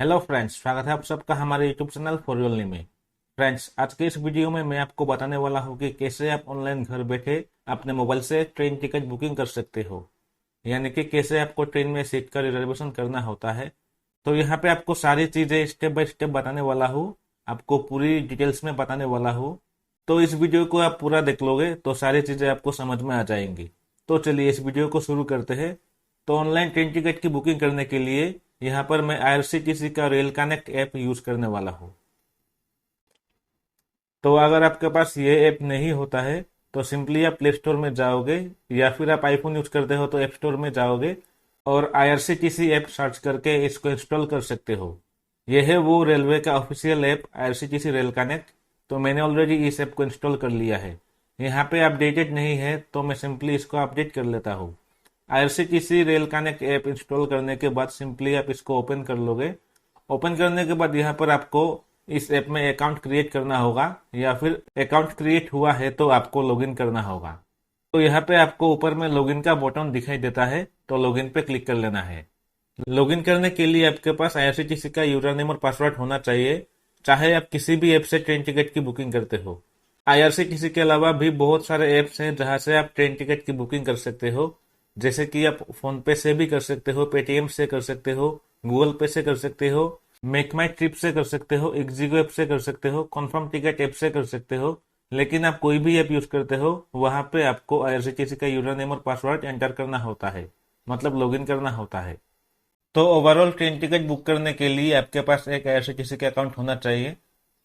Hello friends, स्वागत है आप सबका हमारे यूट्यूब चैनल फॉर योर में। फ्रेंड्स, आज के इस वीडियो में मैं आपको बताने वाला हूँ कि कैसे आप ऑनलाइन घर बैठे अपने मोबाइल से ट्रेन टिकट बुकिंग कर सकते हो। यानी कि कैसे आपको ट्रेन में सीट का रिजर्वेशन करना होता है। तो यहाँ पे आपको सारी चीज़ें स्टेप बाय स्टेप बताने वाला हूँ, आपको पूरी डिटेल्स में बताने वाला हूँ। तो इस वीडियो को आप पूरा देख लोगे तो सारी चीज़ें आपको समझ में आ जाएंगी। तो चलिए इस वीडियो को शुरू करते हैं। तो ऑनलाइन ट्रेन टिकट की बुकिंग करने के लिए यहाँ पर मैं आईआरसीटीसी का रेल कनेक्ट ऐप यूज करने वाला हूँ। तो अगर आपके पास ये ऐप नहीं होता है तो सिंपली आप प्ले स्टोर में जाओगे, या फिर आप आईफोन यूज करते हो तो ऐप स्टोर में जाओगे और आईआरसीटीसी ऐप सर्च करके इसको इंस्टॉल कर सकते हो। यह है वो रेलवे का official app IRCTC rail connect. तो मैंने ऑलरेडी इस ऐप को इंस्टॉल कर लिया है। यहाँ पे अपडेटेड नहीं है तो मैं सिंपली इसको अपडेट कर लेता हूँ। IRCTC rail connect app install करने के बाद सिंपली आप इसको ओपन कर लोगे। ओपन करने के बाद यहाँ पर आपको इस ऐप में अकाउंट क्रिएट करना होगा, या फिर अकाउंट क्रिएट हुआ है तो आपको लॉगिन करना होगा। तो यहाँ पे आपको ऊपर में लॉगिन का बटन दिखाई देता है, तो लॉगिन पे क्लिक कर लेना है। लॉगिन करने के लिए आपके पास आईआरसीटीसी का यूजर नेम और पासवर्ड होना चाहिए, चाहे आप किसी भी ऐप से ट्रेन टिकट की बुकिंग करते हो। आईआरसीटीसी के अलावा भी बहुत सारे ऐप्स हैं जहां से आप ट्रेन टिकट की बुकिंग कर सकते हो। जैसे कि आप फोन पे से भी कर सकते हो, पेटीएम से कर सकते हो, गूगल पे से कर सकते हो, मेक माई ट्रिप से कर सकते हो, एक्जिगो ऐप से कर सकते हो, कन्फर्म टिकट ऐप से कर सकते हो। लेकिन आप कोई भी ऐप यूज करते हो वहां पे आपको आईआरसीटीसी का यूजर नेम और पासवर्ड एंटर करना होता है, मतलब लॉगिन करना होता है। तो ओवरऑल ट्रेन टिकट बुक करने के लिए आपके पास एक आईआरसीटीसी का अकाउंट होना चाहिए।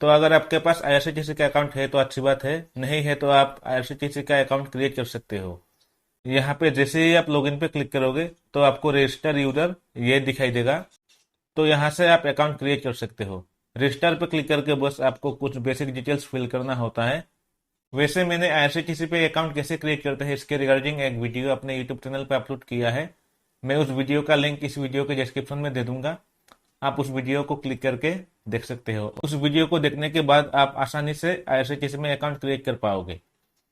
तो अगर आपके पास आईआरसीटीसी का अकाउंट है तो अच्छी बात है, नहीं है तो आप आईआरसीटीसी का अकाउंट क्रिएट कर सकते हो। यहाँ पे जैसे ही आप लॉगिन पे क्लिक करोगे तो आपको रजिस्टर यूजर ये दिखाई देगा। तो यहाँ से आप अकाउंट क्रिएट कर सकते हो। रजिस्टर पे क्लिक करके बस आपको कुछ बेसिक डिटेल्स फिल करना होता है। वैसे मैंने आईआरसीटीसी पे अकाउंट कैसे क्रिएट करते हैं इसके रिगार्डिंग एक वीडियो अपने यूट्यूब चैनल पे अपलोड किया है। मैं उस वीडियो का लिंक इस वीडियो के डिस्क्रिप्शन में दे दूंगा। आप उस वीडियो को क्लिक करके देख सकते हो। उस वीडियो को देखने के बाद आप आसानी से आईआरसीटीसी में अकाउंट क्रिएट कर पाओगे।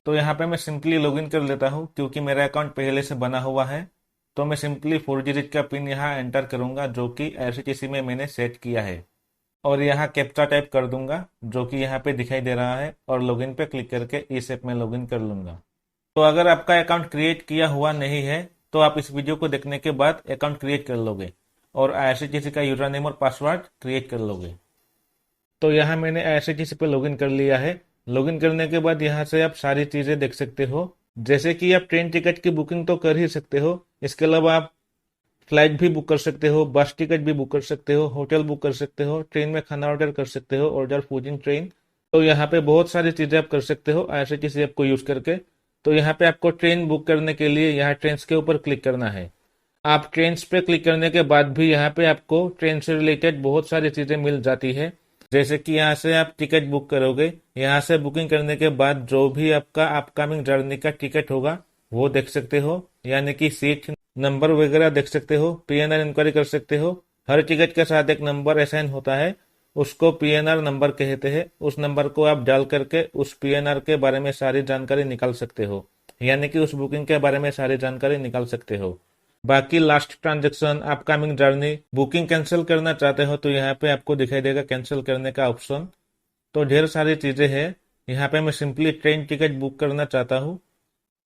तो यहाँ पे मैं सिंपली लॉगिन कर लेता हूँ क्योंकि मेरा अकाउंट पहले से बना हुआ है। तो मैं सिंपली 4 डिजिट का पिन यहाँ एंटर करूंगा जो कि आईआरसीटीसी में मैंने सेट किया है, और यहाँ कैप्चा टाइप कर दूंगा जो कि यहाँ पे दिखाई दे रहा है, और लॉगिन पे क्लिक करके इस ऐप में लॉगिन कर लूंगा। तो अगर आपका अकाउंट क्रिएट किया हुआ नहीं है तो आप इस वीडियो को देखने के बाद अकाउंट क्रिएट कर लोगे और आईआरसीटीसी का यूजर नेम और पासवर्ड क्रिएट कर लोगे। तो यहाँ मैंने आईआरसीटीसी पे लॉगिन कर लिया है। लॉगिन करने के बाद यहाँ से आप सारी चीजें देख सकते हो। जैसे कि आप ट्रेन टिकट की बुकिंग तो कर ही सकते हो, इसके अलावा आप फ्लाइट भी बुक कर सकते हो, बस टिकट भी बुक कर सकते हो, होटल बुक कर सकते हो, ट्रेन में खाना ऑर्डर कर सकते हो, ऑर्डर फूड इन ट्रेन। तो यहाँ पे बहुत सारी चीजें आप कर सकते हो आईआरसीटीसी ऐप को यूज करके। तो यहाँ पे आपको ट्रेन बुक करने के लिए यहाँ ट्रेन के ऊपर क्लिक करना है। आप ट्रेन पे क्लिक करने के बाद भी यहाँ पे आपको ट्रेन से रिलेटेड बहुत सारी चीजें मिल जाती है। जैसे कि यहाँ से आप टिकट बुक करोगे, यहाँ से बुकिंग करने के बाद जो भी आपका अपकमिंग जर्नी का टिकट होगा वो देख सकते हो, यानी कि सीट नंबर वगैरह देख सकते हो, पीएनआर इंक्वायरी कर सकते हो। हर टिकट के साथ एक नंबर असाइन होता है, उसको पीएनआर नंबर कहते हैं। उस नंबर को आप डाल करके उस पीएनआर के बारे में सारी जानकारी निकाल सकते हो, यानी कि उस बुकिंग के बारे में सारी जानकारी निकाल सकते हो। बाकी last transaction, upcoming journey, booking cancel करना चाहते हो तो यहाँ पे आपको दिखाई देगा कैंसिल करने का ऑप्शन। तो ढेर सारी चीजें हैं। यहाँ पे मैं सिंपली ट्रेन टिकट बुक करना चाहता हूँ,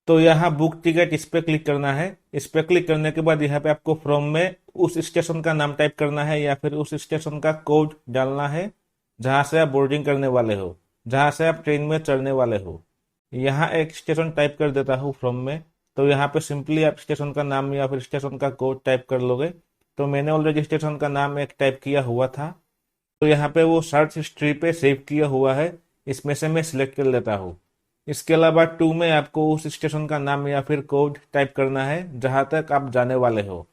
तो यहाँ बुक टिकट इस पे क्लिक करना है। इस पे क्लिक करने के बाद यहाँ पे आपको फ्रॉम में उस स्टेशन का नाम टाइप करना है, या फिर उस स्टेशन का कोड डालना है जहां से आप बोर्डिंग करने वाले हो, जहां से आप ट्रेन में चढ़ने वाले हो। यहाँ एक स्टेशन टाइप कर देता हूँ फ्रॉम में। तो यहाँ पे सिंपली आप स्टेशन का नाम या फिर स्टेशन का कोड टाइप कर लोगे। तो मैंने ऑलरेडी स्टेशन का नाम एक टाइप किया हुआ था, तो यहाँ पे वो सर्च हिस्ट्री पे सेव किया हुआ है, इसमें से मैं सिलेक्ट कर लेता हूँ। इसके अलावा टू में आपको उस स्टेशन का नाम या फिर कोड टाइप करना है जहां तक आप जाने वाले हो,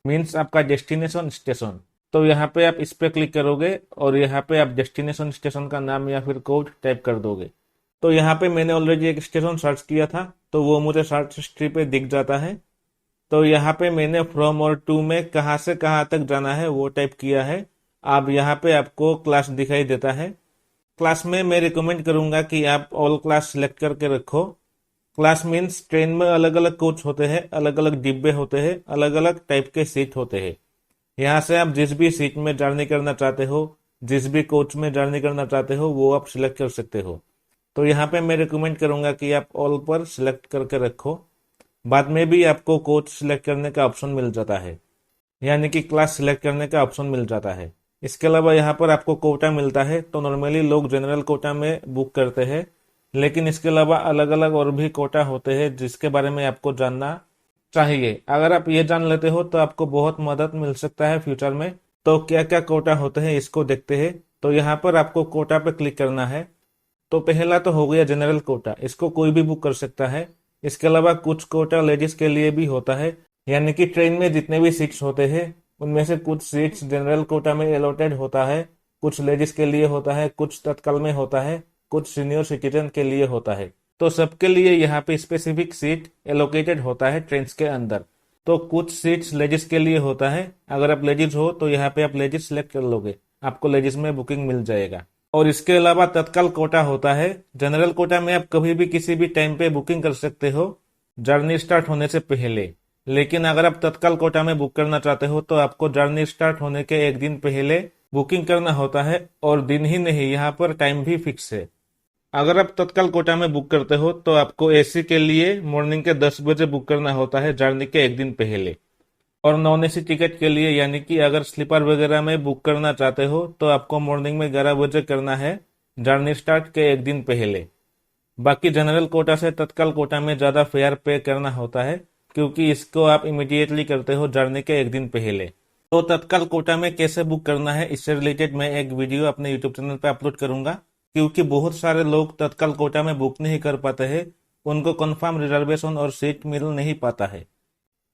मीन्स आपका डेस्टिनेशन स्टेशन। तो यहाँ पे आप इस पे क्लिक करोगे और यहाँ पे आप डेस्टिनेशन स्टेशन का नाम या फिर कोड टाइप कर दोगे। तो यहाँ पे मैंने ऑलरेडी एक स्टेशन सर्च किया था तो वो मुझे सर्च हिस्ट्री पे दिख जाता है। तो यहाँ पे मैंने फ्रॉम और टू में कहाँ से कहाँ तक जाना है वो टाइप किया है। अब यहाँ पे आपको क्लास दिखाई देता है। क्लास में मैं रिकमेंड करूंगा कि आप ऑल क्लास सिलेक्ट करके रखो। क्लास मीन्स ट्रेन में अलग अलग कोच होते हैं, अलग अलग डिब्बे होते हैं, अलग अलग टाइप के सीट होते हैं। यहाँ से आप जिस भी सीट में जर्नी करना चाहते हो, जिस भी कोच में जर्नी करना चाहते हो, वो आप सिलेक्ट कर सकते हो। तो यहाँ पे मैं रिकमेंड करूंगा कि आप ऑल पर सिलेक्ट करके रखो। बाद में भी आपको कोच सिलेक्ट करने का ऑप्शन मिल जाता है, यानी कि क्लास सिलेक्ट करने का ऑप्शन मिल जाता है। इसके अलावा यहाँ पर आपको कोटा मिलता है, तो नॉर्मली लोग जनरल कोटा में बुक करते हैं, लेकिन इसके अलावा अलग अलग और भी कोटा होते हैं जिसके बारे में आपको जानना चाहिए। अगर आप ये जान लेते हो तो आपको बहुत मदद मिल सकता है फ्यूचर में। तो क्या क्या कोटा होते हैं इसको देखते हैं। तो यहाँ पर आपको कोटा पे क्लिक करना है। तो पहला तो हो गया जनरल कोटा, इसको कोई भी बुक कर सकता है। इसके अलावा कुछ कोटा लेडीज के लिए भी होता है, यानी कि ट्रेन में जितने भी सीट्स होते हैं उनमें से कुछ सीट्स जनरल कोटा में एलोटेड होता है, कुछ लेडीज के लिए होता है, कुछ तत्काल में होता है, कुछ सीनियर सिटीजन के लिए होता है। तो सबके लिए यहाँ पे स्पेसिफिक सीट एलोकेटेड होता है ट्रेन के अंदर। तो कुछ सीट्स लेडीज के लिए होता है, अगर आप लेडीज हो तो यहाँ पे आप लेडीज सेलेक्ट कर लोगे, आपको लेडीज में बुकिंग मिल जाएगा। और इसके अलावा तत्काल कोटा होता है। जनरल कोटा में आप कभी भी किसी भी टाइम पे बुकिंग कर सकते हो, जर्नी स्टार्ट होने से पहले। लेकिन अगर आप तत्काल कोटा में बुक करना चाहते हो तो आपको जर्नी स्टार्ट होने के एक दिन पहले बुकिंग करना होता है, और दिन ही नहीं, यहाँ पर टाइम भी फिक्स है। अगर आप तत्काल कोटा में बुक करते हो तो आपको एसी के लिए मॉर्निंग के 10 बजे बुक करना होता है, जर्नी के एक दिन पहले। और नॉन एसी टिकट के लिए, यानी कि अगर स्लीपर वगैरह में बुक करना चाहते हो तो आपको मॉर्निंग में 11 बजे करना है, जर्नी स्टार्ट के एक दिन पहले। बाकी जनरल कोटा से तत्काल कोटा में ज़्यादा फेयर पे करना होता है, क्योंकि इसको आप इमीडिएटली करते हो जर्नी के एक दिन पहले। तो तत्काल कोटा में कैसे बुक करना है इससे रिलेटेड मैं एक वीडियो अपने यूट्यूब चैनल पे अपलोड करूंगा, क्योंकि बहुत सारे लोग तत्काल कोटा में बुक नहीं कर पाते हैं, उनको कंफर्म रिजर्वेशन और सीट मिल नहीं पाता है।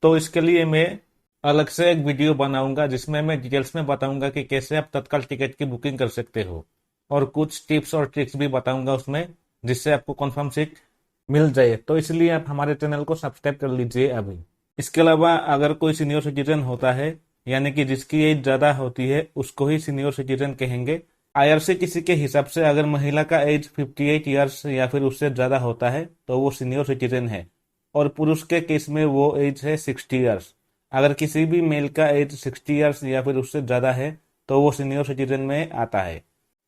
तो इसके लिए मैं अलग से एक वीडियो बनाऊंगा जिसमें मैं डिटेल्स में बताऊंगा कि कैसे आप तत्काल टिकट की बुकिंग कर सकते हो, और कुछ टिप्स और ट्रिक्स भी बताऊंगा उसमें, जिससे आपको कंफर्म सीट मिल जाए। तो इसलिए आप हमारे चैनल को सब्सक्राइब कर लीजिए अभी। इसके अलावा अगर कोई सीनियर सिटीजन होता है, यानी कि जिसकी एज ज़्यादा होती है, उसको ही सीनियर सिटीजन कहेंगे। आईआरसीटीसी के हिसाब से अगर महिला का एज 58 ईयर्स या फिर उससे ज़्यादा होता है तो वो सीनियर सिटीजन है, और पुरुष के केस में वो एज है 60 ईयर्स। अगर किसी भी मेल का एज 60 ईयर्स या फिर उससे ज़्यादा है तो वो सीनियर सिटीजन में आता है,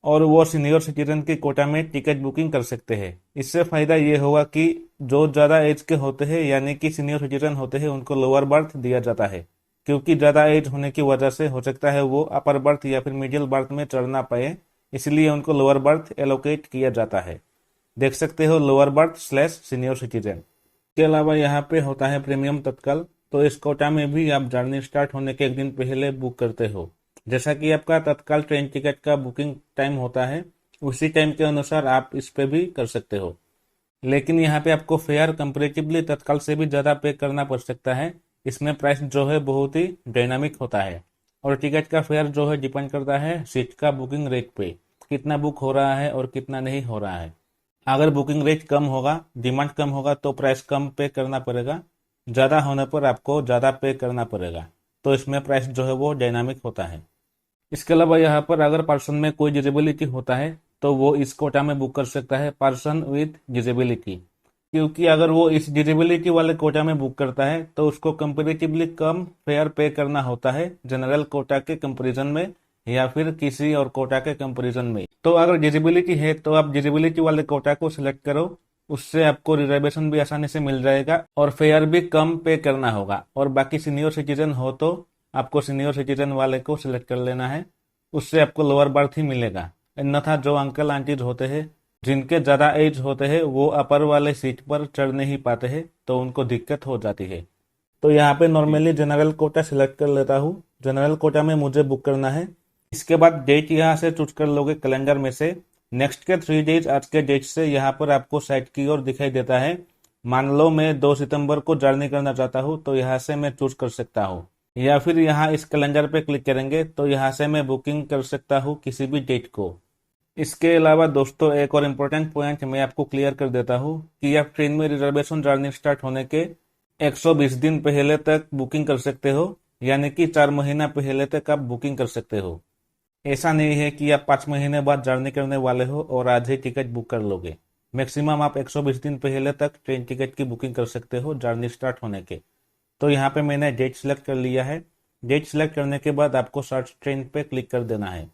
और वो सीनियर सिटीजन की कोटा में टिकट बुकिंग कर सकते हैं। इससे फायदा ये होगा कि जो ज़्यादा एज के होते हैं, यानी कि सीनियर सिटीजन होते हैं, उनको लोअर बर्थ दिया जाता है, क्योंकि ज़्यादा एज होने की वजह से हो सकता है वो अपर बर्थ या फिर मिडिल बर्थ में चढ़ ना पाए, इसलिए उनको लोअर बर्थ एलोकेट किया जाता है। देख सकते हो lower berth slash senior citizen. के अलावा यहाँ पे होता है प्रीमियम तत्काल। तो इस कोटा में भी आप जर्नी स्टार्ट होने के एक दिन पहले बुक करते हो। जैसा कि आपका तत्काल ट्रेन टिकट का बुकिंग टाइम होता है, उसी टाइम के अनुसार आप इस पे भी कर सकते हो। लेकिन यहाँ पे आपको फेयर कंपेरेटिवली तत्काल से भी ज़्यादा पे करना पड़ सकता है। इसमें प्राइस जो है बहुत ही डायनामिक होता है, और टिकट का फेयर जो है डिपेंड करता है सीट का बुकिंग रेट पे, कितना बुक हो रहा है और कितना नहीं हो रहा है। अगर बुकिंग रेट कम होगा, डिमांड कम होगा, तो प्राइस कम पे करना पड़ेगा। ज़्यादा होने पर आपको ज़्यादा पे करना पड़ेगा। तो इसमें प्राइस जो है वो डायनामिक होता है। इसके अलावा यहाँ पर अगर पर्सन में कोई डिजेबिलिटी होता है तो वो इस कोटा में बुक कर सकता है, पर्सन विद डिजेबिलिटी। क्योंकि अगर वो इस डिजेबिलिटी वाले कोटा में बुक करता है तो उसको कंपेरेटिवली कम फेयर पे करना होता है जनरल कोटा के कंपैरिजन में, या फिर किसी और कोटा के कंपैरिजन में। तो अगर डिजेबिलिटी है तो आप डिजेबिलिटी वाले कोटा को सिलेक्ट करो, उससे आपको रिजर्वेशन भी आसानी से मिल जाएगा और फेयर भी कम पे करना होगा। और बाकी सीनियर सिटीजन हो तो आपको सीनियर सिटीजन वाले को सिलेक्ट कर लेना है, उससे आपको लोअर बर्थ ही मिलेगा। अन्यथा जो अंकल आंटीज होते हैं जिनके ज़्यादा एज होते हैं वो अपर वाले सीट पर चढ़ नहीं पाते हैं, तो उनको दिक्कत हो जाती है। तो यहाँ पे नॉर्मली जनरल कोटा सिलेक्ट कर लेता हूँ। जनरल कोटा में मुझे बुक करना है। इसके बाद डेट यहाँ से चूज कर लोगे कैलेंडर में से। नेक्स्ट के 3 डेज आज के डेट से यहाँ पर आपको साइट की ओर दिखाई देता है। मान लो मैं 2 सितंबर को जर्नी करना चाहता हूँ तो यहाँ से मैं चूज कर सकता हूँ, या फिर यहाँ इस कैलेंडर पे क्लिक करेंगे तो यहाँ से मैं बुकिंग कर सकता हूँ किसी भी डेट को। इसके अलावा दोस्तों एक और इम्पोर्टेंट पॉइंट मैं आपको क्लियर कर देता हूँ कि आप ट्रेन में रिजर्वेशन जर्नी स्टार्ट होने के 120 दिन पहले तक बुकिंग कर सकते हो, यानी कि 4 महीना पहले तक आप बुकिंग कर सकते हो। ऐसा नहीं है कि आप 5 महीने बाद जर्नी करने वाले हो और आज ही टिकट बुक कर लोगे। मैक्सिमम आप 120 दिन पहले तक ट्रेन टिकट की बुकिंग कर सकते हो जर्नी स्टार्ट होने के। तो यहाँ पे मैंने डेट सिलेक्ट कर लिया है। डेट सिलेक्ट करने के बाद आपको सर्च ट्रेन पे क्लिक कर देना है।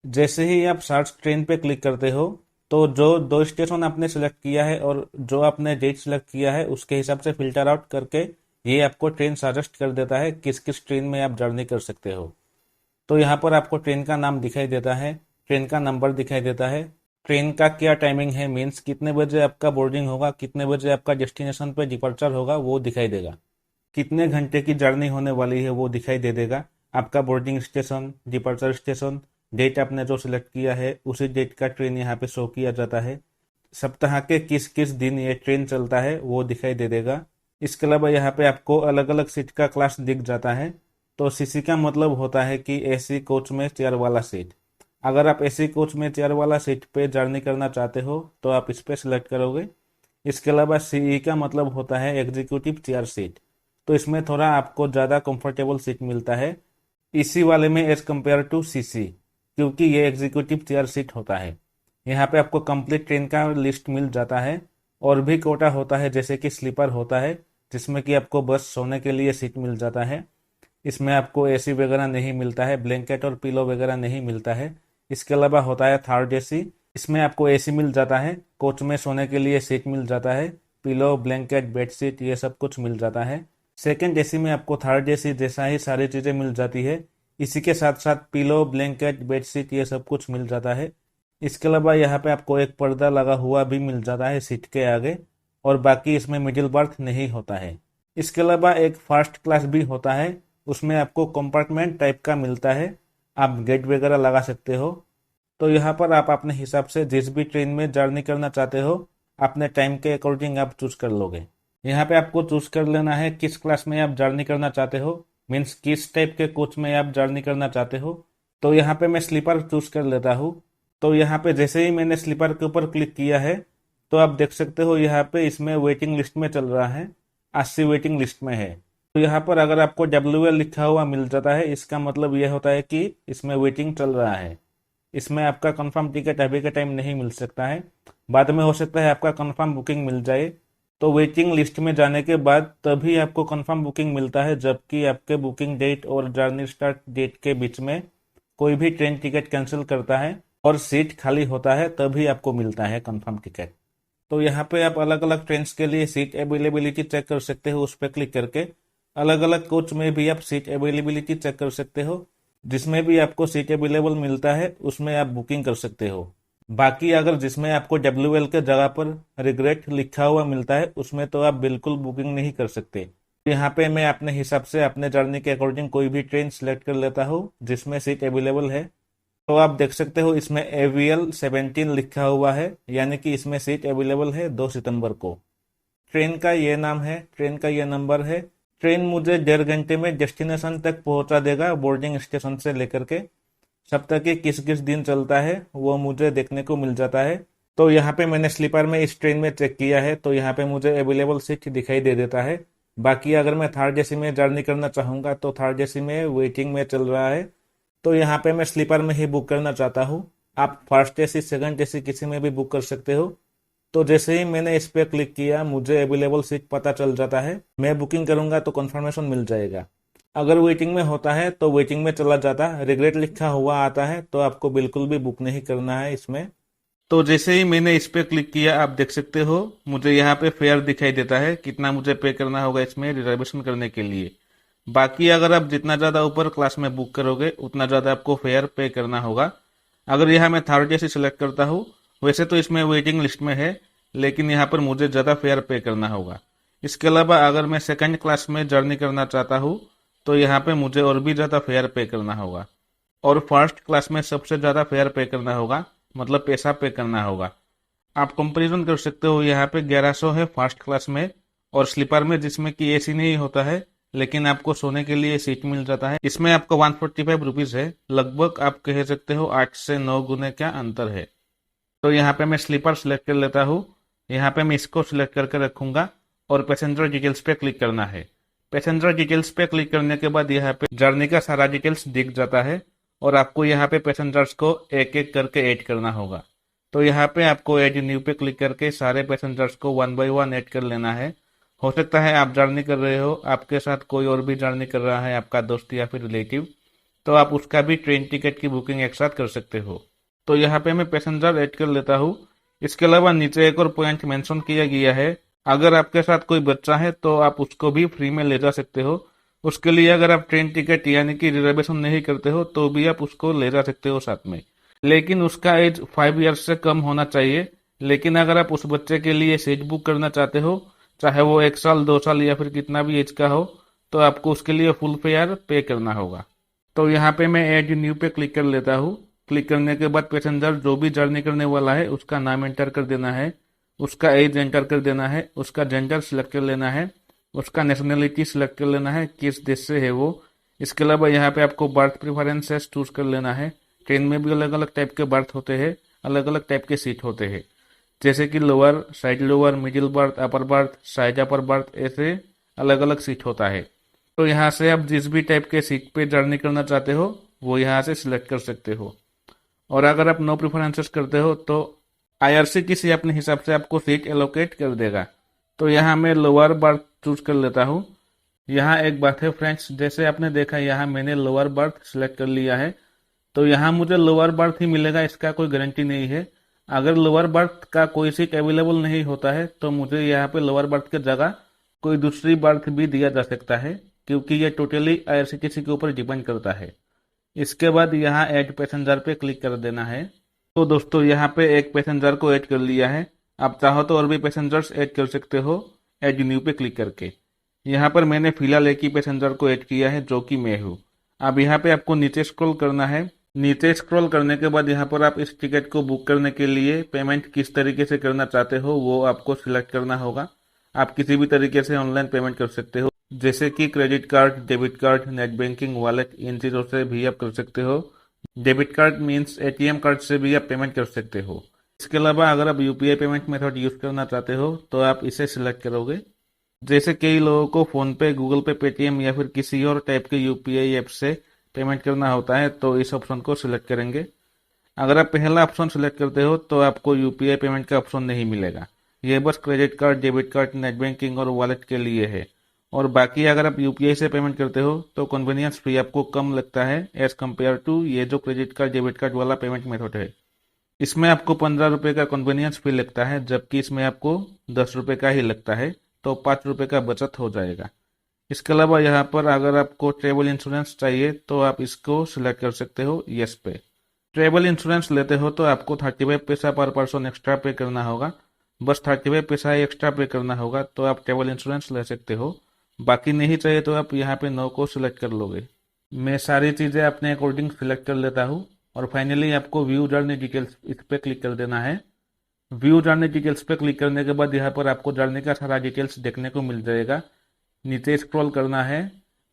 जैसे ही आप सर्च ट्रेन पे क्लिक करते हो तो जो दो स्टेशन आपने सेलेक्ट किया है और जो आपने डेट सेलेक्ट किया है उसके हिसाब से फिल्टर आउट करके ये आपको ट्रेन सजेस्ट कर देता है किस किस ट्रेन में आप जर्नी कर सकते हो। तो यहाँ पर आपको ट्रेन का नाम दिखाई देता है, ट्रेन का नंबर दिखाई देता है, ट्रेन का क्या टाइमिंग है, मीन्स कितने बजे आपका बोर्डिंग होगा, कितने बजे आपका डेस्टिनेशन पे डिपर्चर होगा वो दिखाई देगा, कितने घंटे की जर्नी होने वाली है वो दिखाई दे देगा, आपका boarding station, departure station, date आपने जो सिलेक्ट किया है उसी डेट का ट्रेन यहाँ पे शो किया जाता है, सप्ताह के किस किस दिन ये ट्रेन चलता है वो दिखाई दे देगा। इसके अलावा यहाँ पे आपको अलग अलग सीट का क्लास दिख जाता है। तो सीसी का मतलब होता है कि एसी कोच में चेयर वाला सीट। अगर आप एसी कोच में चेयर वाला सीट पे जर्नी करना चाहते हो तो आप इस पे सिलेक्ट करोगे। इसके अलावा सीई का मतलब होता है एग्जीक्यूटिव चेयर सीट। तो इसमें थोड़ा आपको ज़्यादा कंफर्टेबल सीट मिलता है इसी वाले में एज कम्पेयर टू सीसी, क्योंकि ये एग्जीक्यूटिव चेयर सीट होता है। यहाँ पे आपको कंप्लीट ट्रेन का लिस्ट मिल जाता है। और भी कोटा होता है जैसे कि स्लीपर होता है जिसमें कि आपको बस सोने के लिए सीट मिल जाता है। इसमें आपको एसी वगैरह नहीं मिलता है, ब्लैंकेट और पिलो वगैरह नहीं मिलता है। इसके अलावा होता है थर्ड एसी, इसमें आपको एसी मिल जाता है, कोच में सोने के लिए सीट मिल जाता है, पिलो, ब्लैंकेट, बेडशीट ये सब कुछ मिल जाता है। सेकंड एसी में आपको थर्ड एसी जैसा ही सारी चीज़ें मिल जाती है, इसी के साथ साथ पिलो, ब्लैंकेट, बेडशीट ये सब कुछ मिल जाता है। इसके अलावा यहाँ पे आपको एक पर्दा लगा हुआ भी मिल जाता है सीट के आगे, और बाकी इसमें मिडिल बर्थ नहीं होता है। इसके अलावा एक फर्स्ट क्लास भी होता है, उसमें आपको कंपार्टमेंट टाइप का मिलता है, आप गेट वगैरह लगा सकते हो। तो यहाँ पर आप अपने हिसाब से जिस भी ट्रेन में जर्नी करना चाहते हो अपने टाइम के अकॉर्डिंग आप चूज कर लोगे। यहाँ पे आपको चूज कर लेना है किस क्लास में आप जर्नी करना चाहते हो, मीन्स किस टाइप के कोच में आप जर्नी करना चाहते हो। तो यहाँ पे मैं स्लीपर चूज कर लेता हूँ। तो यहाँ पे जैसे ही मैंने स्लीपर के ऊपर क्लिक किया है तो आप देख सकते हो यहाँ पे इसमें वेटिंग लिस्ट में चल रहा है, 80 वेटिंग लिस्ट में है। तो यहाँ पर अगर आपको WL लिखा हुआ मिल जाता है इसका मतलब यह होता है कि इसमें वेटिंग चल रहा है। इसमें आपका कंफर्म टिकट अभी के टाइम नहीं मिल सकता है, बाद में हो सकता है आपका कंफर्म बुकिंग मिल जाए। तो वेटिंग लिस्ट में जाने के बाद तभी आपको कंफर्म बुकिंग मिलता है, जबकि आपके बुकिंग डेट और जर्नी स्टार्ट डेट के बीच में कोई भी ट्रेन टिकट कैंसिल करता है और सीट खाली होता है तभी आपको मिलता है कंफर्म टिकट। तो यहाँ पे आप अलग अलग ट्रेन के लिए सीट अवेलेबिलिटी चेक कर सकते हो उस पर क्लिक करके। अलग अलग कोच में भी आप सीट अवेलेबिलिटी चेक कर सकते हो, जिसमें भी आपको सीट अवेलेबल मिलता है उसमें आप बुकिंग कर सकते हो। बाकी अगर जिसमें आपको WL के जगह पर रिग्रेट लिखा हुआ मिलता है उसमें तो आप बिल्कुल बुकिंग नहीं कर सकते। यहाँ पे मैं अपने हिसाब से अपने जर्नी के अकॉर्डिंग कोई भी ट्रेन सिलेक्ट कर लेता हूँ जिसमें सीट अवेलेबल है। तो आप देख सकते हो इसमें AVL 17 लिखा हुआ है, यानी कि इसमें सीट अवेलेबल है 2 सितंबर को। ट्रेन का ये नाम है, ट्रेन का ये नंबर है। ट्रेन मुझे 1.5 घंटे में डेस्टिनेशन तक पहुंचा देगा बोर्डिंग स्टेशन से लेकर के। सप्ताह के किस किस दिन चलता है वो मुझे देखने को मिल जाता है। तो यहाँ पे मैंने स्लीपर में इस ट्रेन में चेक किया है तो यहाँ पे मुझे अवेलेबल सीट दिखाई दे देता है। बाकी अगर मैं थर्ड एसी में जर्नी करना चाहूँगा तो थर्ड एसी में वेटिंग में चल रहा है, तो यहाँ पे मैं स्लीपर में ही बुक करना चाहता हूँ। आप फर्स्ट एसी, सेकंड एसी किसी में भी बुक कर सकते हो। तो जैसे ही मैंने इस पे क्लिक किया मुझे अवेलेबल सीट पता चल जाता है, मैं बुकिंग करूंगा तो कंफर्मेशन मिल जाएगा। अगर वेटिंग में होता है तो वेटिंग में चला जाता, रिग्रेट लिखा हुआ आता है तो आपको बिल्कुल भी बुक नहीं करना है इसमें। तो जैसे ही मैंने इस पे क्लिक किया आप देख सकते हो मुझे यहाँ पे फेयर दिखाई देता है, कितना मुझे पे करना होगा इसमें रिजर्वेशन करने के लिए। बाकी अगर आप जितना ज़्यादा ऊपर क्लास में बुक करोगे उतना ज़्यादा आपको फेयर पे करना होगा। अगर यहाँ मैं थर्ड एसी सिलेक्ट करता हूँ, वैसे तो इसमें वेटिंग लिस्ट में है लेकिन यहाँ पर मुझे ज़्यादा फेयर पे करना होगा। इसके अलावा अगर मैं सेकंड क्लास में जर्नी करना चाहता हूँ तो यहाँ पे मुझे और भी ज़्यादा फेयर पे करना होगा। और फर्स्ट क्लास में सबसे ज़्यादा फेयर पे करना होगा, मतलब पैसा पे करना होगा। आप कंपैरिजन कर सकते हो, यहाँ पे 1100 है फर्स्ट क्लास में, और स्लीपर में जिसमें कि एसी नहीं होता है लेकिन आपको सोने के लिए सीट मिल जाता है, इसमें आपको 145 रुपीज़ है। लगभग आप कह सकते हो 8 से 9 गुने का अंतर है। तो यहाँ पे मैं स्लीपर सेलेक्ट कर लेता हूँ। यहाँ पे मैं इसको सिलेक्ट करके रखूंगा और पैसेंजर डिटेल्स पे क्लिक करना है। पैसेंजर डिटेल्स पे क्लिक करने के बाद यहाँ पे जर्नी का सारा डिटेल्स दिख जाता है और आपको यहाँ पे पैसेंजर्स को एक एक करके ऐड करना होगा। तो यहाँ पे आपको ऐड न्यू पे क्लिक करके सारे पैसेंजर्स को 1 बाय 1 ऐड कर लेना है। हो सकता है आप जर्नी कर रहे हो, आपके साथ कोई और भी जर्नी कर रहा है, आपका दोस्त या फिर रिलेटिव, तो आप उसका भी ट्रेन टिकट की बुकिंग एक साथ कर सकते हो। तो यहाँ पे मैं पैसेंजर ऐड कर लेता हूँ। इसके अलावा नीचे एक और पॉइंट मेंशन किया गया है, अगर आपके साथ कोई बच्चा है तो आप उसको भी फ्री में ले जा सकते हो। उसके लिए अगर आप ट्रेन टिकट यानी कि रिजर्वेशन नहीं करते हो तो भी आप उसको ले जा सकते हो साथ में, लेकिन उसका एज 5 ईयर्स से कम होना चाहिए। लेकिन अगर आप उस बच्चे के लिए सीट बुक करना चाहते हो, चाहे वो 1 साल 2 साल या फिर कितना भी एज का हो, तो आपको उसके लिए फुल फेयर पे करना होगा। तो यहाँ पे मैं ऐड न्यू पे क्लिक कर लेता हूँ। क्लिक करने के बाद पैसेंजर जो भी जर्नी करने वाला है उसका नाम एंटर कर देना है, उसका एज एंटर कर देना है, उसका जेंडर सिलेक्ट कर लेना है, उसका नेशनलिटी सिलेक्ट कर लेना है, किस देश से है वो। इसके अलावा यहाँ पे आपको बर्थ प्रेफरेंसेस चूज कर लेना है। ट्रेन में भी अलग अलग टाइप के बर्थ होते हैं, अलग अलग टाइप के सीट होते हैं, जैसे कि lower, side lower, middle birth, upper berth, side upper berth, ऐसे अलग अलग सीट होता है। तो यहाँ से आप जिस भी टाइप के सीट पे जर्नी करना चाहते हो वो यहाँ से सिलेक्ट कर सकते हो। और अगर आप नो प्रेफरेंसेस करते हो तो आईआरसीटीसी अपने हिसाब से आपको सीट एलोकेट कर देगा। तो यहाँ मैं लोअर बर्थ चूज कर लेता हूँ। यहाँ एक बात है फ्रेंड्स, जैसे आपने देखा यहाँ मैंने लोअर बर्थ सिलेक्ट कर लिया है, तो यहाँ मुझे लोअर बर्थ ही मिलेगा इसका कोई गारंटी नहीं है। अगर लोअर बर्थ का कोई सीट अवेलेबल नहीं होता है तो मुझे यहाँ पे लोअर बर्थ की जगह कोई दूसरी बर्थ भी दिया जा सकता है, क्योंकि ये टोटली आईआरसीटीसी के ऊपर डिपेंड करता है। इसके बाद यहाँ ऐड पैसेंजर पे क्लिक कर देना है। तो दोस्तों यहाँ पे एक पैसेंजर को ऐड कर लिया है। आप चाहो तो और भी पैसेंजर्स ऐड कर सकते हो ऐड न्यू पे क्लिक करके। यहाँ पर मैंने फिलहाल एक ही पैसेंजर को ऐड किया है जो कि मैं हूँ। अब यहाँ पे आपको नीचे स्क्रॉल करना है। नीचे स्क्रॉल करने के बाद यहाँ पर आप इस टिकट को बुक करने के लिए पेमेंट किस तरीके से करना चाहते हो वो आपको सिलेक्ट करना होगा। आप किसी भी तरीके से ऑनलाइन पेमेंट कर सकते हो, जैसे कि credit card, debit card, net banking, wallet, इन चीज़ों से भी आप कर सकते हो। Debit card means ATM card से भी आप पेमेंट कर सकते हो। इसके अलावा अगर आप यूपीआई पेमेंट मेथड यूज़ करना चाहते हो तो आप इसे सिलेक्ट करोगे। जैसे कई लोगों को फ़ोन पे, गूगल पे, पेटीएम या फिर किसी और टाइप के यूपीआई ऐप से पेमेंट करना होता है तो इस ऑप्शन को सिलेक्ट करेंगे। अगर आप पहला ऑप्शन सिलेक्ट करते हो तो आपको यूपीआई पेमेंट का ऑप्शन नहीं मिलेगा। ये बस credit card, debit card, net banking और वॉलेट के लिए है। और बाकी अगर आप यूपीआई से पेमेंट करते हो तो कन्वीनियंस फी आपको कम लगता है एज कम्पेयर टू ये जो क्रेडिट कार्ड, डेबिट कार्ड वाला पेमेंट मेथड है। इसमें आपको 15 रुपये का कन्वीनियंस फी लगता है, जबकि इसमें आपको 10 रुपये का ही लगता है, तो 5 रुपये का बचत हो जाएगा। इसके अलावा यहाँ पर अगर आपको ट्रेवल इंश्योरेंस चाहिए तो आप इसको सिलेक्ट कर सकते हो यस पे। ट्रेवल इंश्योरेंस लेते हो तो आपको 35 पैसा पर पर्सन एक्स्ट्रा पे करना होगा। बस 35 पैसा ही एक्स्ट्रा पे करना होगा तो आप ट्रेवल इंश्योरेंस ले सकते हो। बाकी नहीं चाहिए तो आप यहाँ पे नो को सिलेक्ट कर लोगे। मैं सारी चीज़ें अपने अकॉर्डिंग सिलेक्ट कर लेता हूँ। और फाइनली आपको व्यू जर्नी डिटेल्स इस पर क्लिक कर देना है। व्यू जर्नी डिटेल्स पे क्लिक करने के बाद यहाँ पर आपको जर्नी का सारा डिटेल्स देखने को मिल जाएगा। नीचे स्क्रॉल करना है।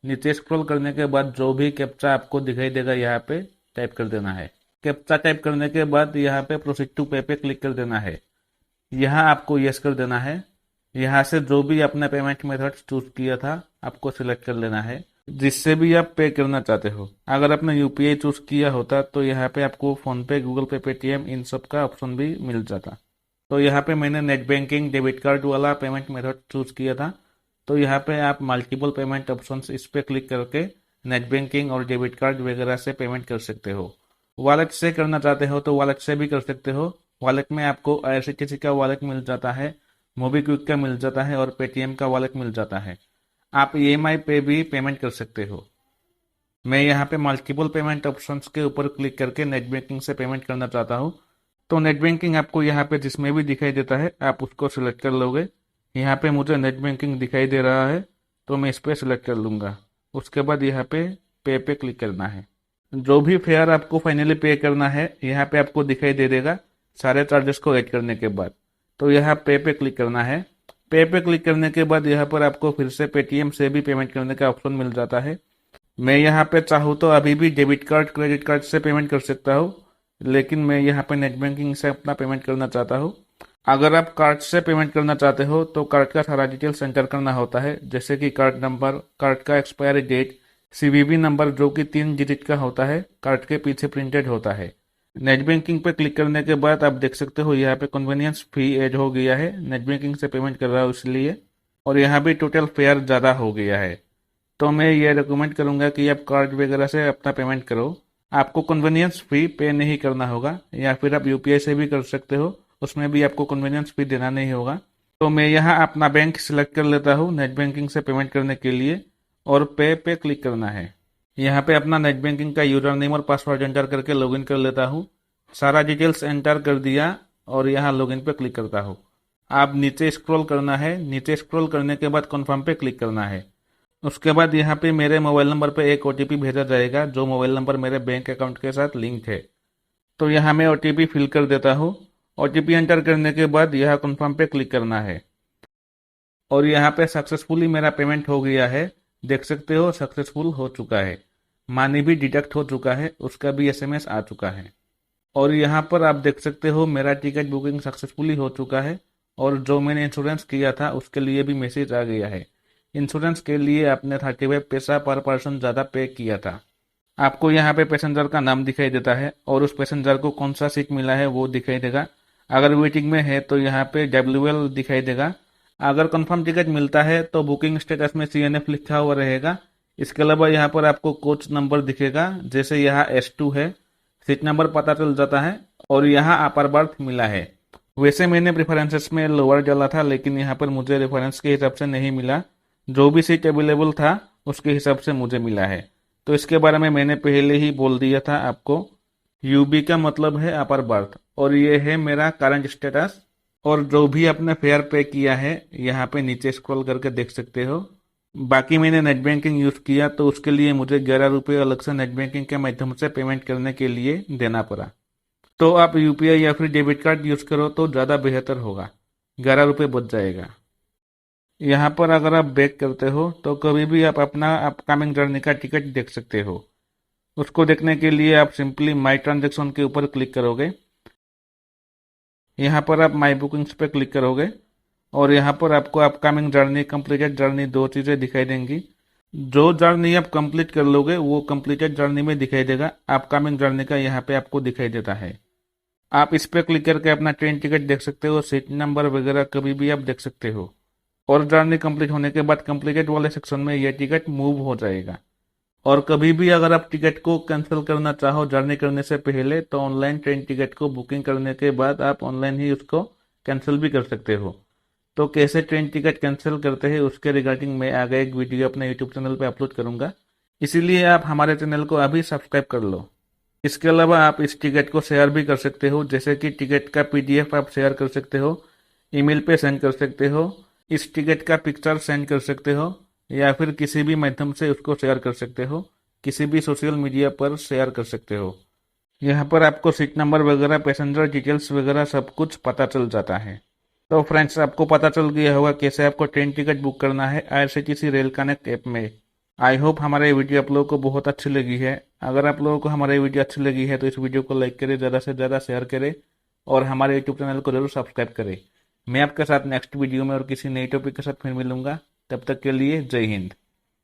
नीचे स्क्रॉल करने के बाद जो भी कैप्चा आपको दिखाई देगा यहाँ पे टाइप कर देना है। कैप्चा टाइप करने के बाद यहाँ पे प्रोसीड टू पे पे क्लिक कर देना है। यहाँ आपको यस कर देना है। यहाँ से जो भी आपने पेमेंट मेथड चूज किया था आपको सिलेक्ट कर लेना है, जिससे भी आप पे करना चाहते हो। अगर आपने यूपीआई चूज किया होता तो यहाँ पे आपको फोन पे, गूगल पे, पेटीएम इन सब का ऑप्शन भी मिल जाता। तो यहाँ पे मैंने नेट बैंकिंग, डेबिट कार्ड वाला पेमेंट मेथड चूज किया था। तो यहाँ पे आप मल्टीपल पेमेंट ऑप्शंस इस पे क्लिक करके नेट बैंकिंग और डेबिट कार्ड वगैरह से पेमेंट कर सकते हो। वॉलेट से करना चाहते हो तो वॉलेट से भी कर सकते हो। वॉलेट में आपको आईआरसीटीसी का वॉलेट मिल जाता है, मोबीक्विक का मिल जाता है और पेटीएम का वॉलेट मिल जाता है। आप ईएमआई पे भी पेमेंट कर सकते हो। मैं यहाँ पे मल्टीपल पेमेंट ऑप्शंस के ऊपर क्लिक करके नेट बैंकिंग से पेमेंट करना चाहता हूँ। तो नेट बैंकिंग आपको यहाँ पे जिसमें भी दिखाई देता है आप उसको सिलेक्ट कर लोगे। यहाँ पे मुझे नेट बैंकिंग दिखाई दे रहा है तो मैं इस पर सिलेक्ट कर लूँगा। उसके बाद यहाँ पे क्लिक करना है। जो भी फेयर आपको फाइनली पे करना है यहाँ पे आपको दिखाई दे देगा सारे चार्जेस को ऐड करने के बाद। तो यहाँ पे क्लिक करना है। पे क्लिक करने के बाद यहाँ पर आपको फिर से पेटीएम से भी पेमेंट करने का ऑप्शन मिल जाता है। मैं यहाँ पे चाहूँ तो अभी भी डेबिट कार्ड, क्रेडिट कार्ड से पेमेंट कर सकता हूँ, लेकिन मैं यहाँ पे नेट बैंकिंग से अपना पेमेंट करना चाहता हूँ। अगर आप कार्ड से पेमेंट करना चाहते हो तो कार्ड का सारा डिटेल्स एंटर करना होता है, जैसे कि कार्ड नंबर, कार्ड का एक्सपायरी डेट, सीवीवी नंबर जो कि 3 डिजिट का होता है, कार्ड के पीछे प्रिंटेड होता है। नेट बैंकिंग पे क्लिक करने के बाद आप देख सकते हो यहाँ पे कन्वीनियंस फी ऐड हो गया है। नेट बैंकिंग से पेमेंट कर रहा हूँ इसलिए। और यहाँ भी टोटल फेयर ज़्यादा हो गया है। तो मैं ये रिकमेंड करूँगा कि आप कार्ड वगैरह से अपना पेमेंट करो। आपको कन्वीनियंस फी पे नहीं करना होगा, या फिर आप यूपीआई से भी कर सकते हो, उसमें भी आपको कन्वीनियंस फी देना नहीं होगा। तो मैं यहाँ अपना बैंक सिलेक्ट कर लेता हूँ नेट बैंकिंग से पेमेंट करने के लिए, और पे क्लिक करना है। यहाँ पे अपना नेट बैंकिंग का यूजर नेम और पासवर्ड एंटर करके लॉगिन कर लेता हूँ। सारा डिटेल्स एंटर कर दिया और यहाँ लॉगिन पे क्लिक करता हूँ। आप नीचे स्क्रॉल करना है, नीचे स्क्रॉल करने के बाद कन्फर्म पे क्लिक करना है। उसके बाद यहाँ पे मेरे मोबाइल नंबर पे एक ओटीपी भेजा जाएगा, जो मोबाइल नंबर मेरे बैंक अकाउंट के साथ लिंक है। तो यहाँ मैं ओटीपी फिल कर देता हूँ। ओटीपी एंटर करने के बाद यहाँ कन्फर्म पे क्लिक करना है, और यहाँ पे सक्सेसफुली मेरा पेमेंट हो गया है। देख सकते हो सक्सेसफुल हो चुका है, मनी भी डिडक्ट हो चुका है, उसका भी एसएमएस आ चुका है। और यहाँ पर आप देख सकते हो मेरा टिकट बुकिंग सक्सेसफुली हो चुका है, और जो मैंने इंश्योरेंस किया था उसके लिए भी मैसेज आ गया है। इंश्योरेंस के लिए आपने 35 पैसा पर पर्सन ज़्यादा पे किया था। आपको यहाँ पे पैसेंजर का नाम दिखाई देता है, और उस पैसेंजर को कौन सा सीट मिला है वो दिखाई देगा। अगर वेटिंग में है तो यहाँ पे WL दिखाई देगा। अगर कंफर्म टिकट मिलता है तो बुकिंग स्टेटस में CNF लिखा हुआ रहेगा। इसके अलावा यहाँ पर आपको कोच नंबर दिखेगा, जैसे यहाँ S2 है, सीट नंबर पता चल जाता है, और यहाँ अपर बर्थ मिला है। वैसे मैंने प्रेफरेंसेस में लोअर डाला था, लेकिन यहाँ पर मुझे रेफरेंस के हिसाब से नहीं मिला। जो भी सीट अवेलेबल था उसके हिसाब से मुझे मिला है। तो इसके बारे में मैंने पहले ही बोल दिया था आपको। UB का मतलब है अपर बर्थ, और ये है मेरा करंट स्टेटस। और जो भी आपने फेयर पे किया है यहाँ पे नीचे स्क्रॉल करके देख सकते हो। बाकी मैंने नेट बैंकिंग यूज़ किया, तो उसके लिए मुझे 11 रुपये अलग से नेट बैंकिंग के माध्यम से पेमेंट करने के लिए देना पड़ा। तो आप यूपीआई या फिर डेबिट कार्ड यूज़ करो तो ज़्यादा बेहतर होगा, 11 रुपये बच जाएगा। यहाँ पर अगर आप बैक करते हो तो कभी भी आप अपना अपकमिंग जर्नी का टिकट देख सकते हो। उसको देखने के लिए आप सिंपली माई ट्रांजेक्शन के ऊपर क्लिक करोगे। यहाँ पर आप माई बुकिंग्स पे क्लिक करोगे, और यहाँ पर आपको अपकमिंग जर्नी, कंप्लीटेड जर्नी, दो चीज़ें दिखाई देंगी। जो जर्नी आप कंप्लीट कर लोगे वो कंप्लीटेड जर्नी में दिखाई देगा, अपकमिंग जर्नी का यहाँ पे आपको दिखाई देता है। आप इस पे क्लिक करके अपना ट्रेन टिकट देख सकते हो, सीट नंबर वगैरह कभी भी आप देख सकते हो। और जर्नी कंप्लीट होने के बाद कंप्लीटेड वाले सेक्शन में यह टिकट मूव हो जाएगा। और कभी भी अगर आप टिकट को कैंसिल करना चाहो जर्नी करने से पहले, तो ऑनलाइन ट्रेन टिकट को बुकिंग करने के बाद आप ऑनलाइन ही उसको कैंसिल भी कर सकते हो। तो कैसे ट्रेन टिकट कैंसिल करते हैं उसके रिगार्डिंग मैं आगे एक वीडियो अपने यूट्यूब चैनल पे अपलोड करूंगा, इसीलिए आप हमारे चैनल को अभी सब्सक्राइब कर लो। इसके अलावा आप इस टिकट को शेयर भी कर सकते हो, जैसे कि टिकट का PDF आप शेयर कर सकते हो, ईमेल पे सेंड कर सकते हो, इस टिकट का पिक्चर सेंड कर सकते हो, या फिर किसी भी माध्यम से उसको शेयर कर सकते हो, किसी भी सोशल मीडिया पर शेयर कर सकते हो। यहाँ पर आपको सीट नंबर वगैरह, पैसेंजर डिटेल्स वगैरह सब कुछ पता चल जाता है। तो फ्रेंड्स, आपको पता चल गया होगा कैसे आपको ट्रेन टिकट बुक करना है IRCTC रेल कनेक्ट ऐप में। आई होप हमारी वीडियो आप लोगों को बहुत अच्छी लगी है। अगर आप लोगों को हमारी वीडियो अच्छी लगी है तो इस वीडियो को लाइक करें, ज़्यादा से ज़्यादा शेयर करें, और हमारे यूट्यूब चैनल को जरूर सब्सक्राइब करें। मैं आपके साथ नेक्स्ट वीडियो में और किसी नई टॉपिक के साथ फिर मिलूंगा। तब तक के लिए जय हिंद।